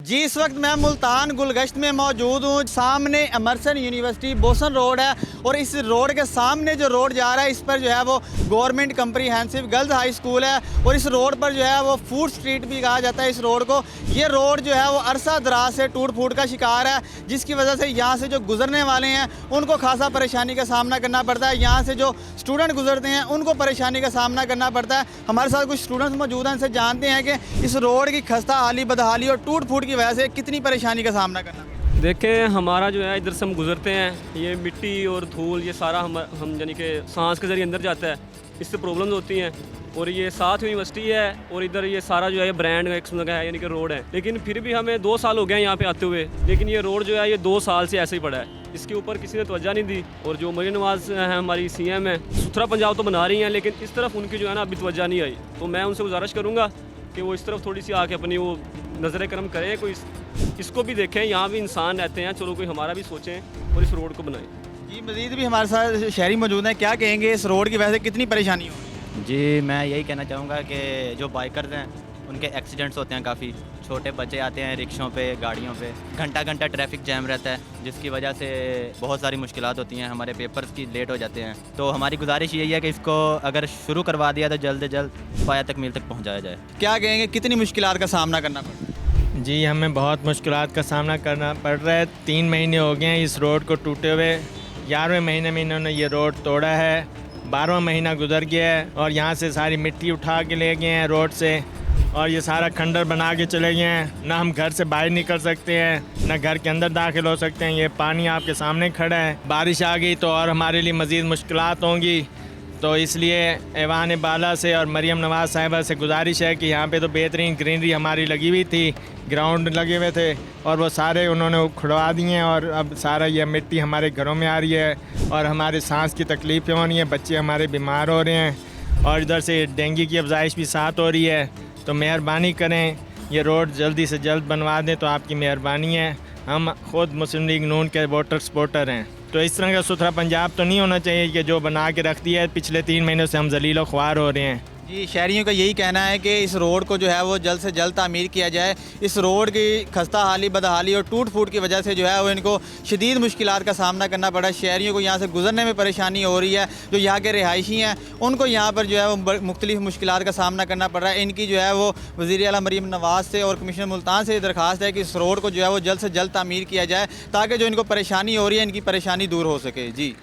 जी इस वक्त मैं मुल्तान गुलगश्त में मौजूद हूँ। सामने एमर्सन यूनिवर्सिटी बोसन रोड है और इस रोड के सामने जो रोड जा रहा है इस पर जो है वो government comprehensive girls high school है और इस रोड पर जो है वो फूड स्ट्रीट भी कहा जाता है। इस रोड को ये रोड जो है वो अरसा दराज से टूट फूट का शिकार है, जिसकी वजह से यहाँ से जो गुजरने वाले हैं उनको खासा परेशानी का सामना करना पड़ता है। यहाँ से जो स्टूडेंट गुजरते हैं उनको परेशानी का सामना करना पड़ता है। हमारे साथ कुछ स्टूडेंट्स मौजूद हैं, इनसे जानते हैं कि इस रोड की खस्ता हाली बदहाली और टूट फूट की वजह से कितनी परेशानी का सामना करना पड़ता है। देखें, हमारा जो है इधर से हम गुजरते हैं, ये मिट्टी और धूल ये सारा हम यानी कि सांस के ज़रिए अंदर जाता है, इससे प्रॉब्लम्स होती हैं। और ये साथ यूनिवर्सिटी है और इधर ये सारा जो है ये ब्रांड एक किस्म का है यानी कि रोड है, लेकिन फिर भी हमें 2 साल हो गए हैं यहाँ पे आते हुए, लेकिन ये रोड जो है ये 2 साल से ऐसे ही पड़ा है। इसके ऊपर किसी ने तवज्जो नहीं दी। और जो मरियम नवाज़ है हमारी CM है, सुथरा पंजाब तो बना रही हैं, लेकिन इस तरफ उनकी जो है ना अभी तवज्जो नहीं आई। तो मैं उनसे गुजारिश करूँगा कि वो इस तरफ थोड़ी सी आके अपनी वो नज़र करम करें, कोई इसको भी देखें। यहाँ भी इंसान रहते हैं, चलो कोई हमारा भी सोचें और इस रोड को बनाएं। जी मज़ीद भी हमारे साथ शहरी मौजूद हैं, क्या कहेंगे इस रोड की वजह से कितनी परेशानी हो रही है? जी मैं यही कहना चाहूँगा कि जो बाइकर्स हैं उनके एक्सीडेंट्स होते हैं काफ़ी। छोटे बच्चे आते हैं रिक्शों पे, गाड़ियों पे, घंटा घंटा ट्रैफिक जैम रहता है, जिसकी वजह से बहुत सारी मुश्किलात होती हैं। हमारे पेपर्स की लेट हो जाते हैं। तो हमारी गुजारिश यही है कि इसको अगर शुरू करवा दिया तो जल्द से जल्द पाया तकमील तक पहुँचाया जाए। क्या कहेंगे कितनी मुश्किलात का सामना करना पड़ता है? जी हमें बहुत मुश्किलात का सामना करना पड़ रहा है। 3 महीने हो गए हैं इस रोड को टूटे हुए। 11वें महीने में इन्होंने ये रोड तोड़ा है, 12वां महीना गुजर गया है और यहाँ से सारी मिट्टी उठा के ले गए हैं रोड से और ये सारा खंडर बना के चले गए हैं। ना हम घर से बाहर निकल सकते हैं, ना घर के अंदर दाखिल हो सकते हैं। ये पानी आपके सामने खड़ा है, बारिश आ गई तो और हमारे लिए मज़ीद मुश्किलात होंगी। तो इसलिए ऐवान बाला से और मरियम नवाज़ साहिबा से गुजारिश है कि यहाँ पे तो बेहतरीन ग्रीनरी हमारी लगी हुई थी, ग्राउंड लगे हुए थे और वो सारे उन्होंने उखड़वा दिए हैं और अब सारा ये मिट्टी हमारे घरों में आ रही है और हमारे सांस की तकलीफ़ें हो रही हैं, बच्चे हमारे बीमार हो रहे हैं और इधर से डेंगू की अफजाइश भी साथ हो रही है। तो मेहरबानी करें, ये रोड जल्दी से जल्द बनवा दें तो आपकी मेहरबानी है। हम ख़ुद मुस्लिम लीग नून के वोटर सपोर्टर हैं, तो इस तरह का सुथरा पंजाब तो नहीं होना चाहिए कि जो बना के रख दिया है। पिछले 3 महीनों से हम जलील ख्वार हो रहे हैं। जी शहरियों का यही कहना है कि इस रोड को जो है वो जल्द से जल्द तामीर किया जाए। इस रोड की खस्ता हाली बदहाली और टूट फूट की वजह से जो है वो इनको शदीद मुश्किलात का सामना करना पड़ा है। शहरियों को यहाँ से गुजरने में परेशानी हो रही है। जो यहाँ के रिहायशी हैं उनको यहाँ पर जो है वो मुख्तलिफ मुश्किलात का सामना करना पड़ रहा है। इनकी जो है वो वज़ीर आला मरियम नवाज़ से और कमिश्नर मुल्तान से दरख्वास्त है कि इस रोड को जो है वो जल्द से जल्द तामीर किया जाए ताकि जो इनको परेशानी हो रही है इनकी परेशानी दूर हो सके। जी।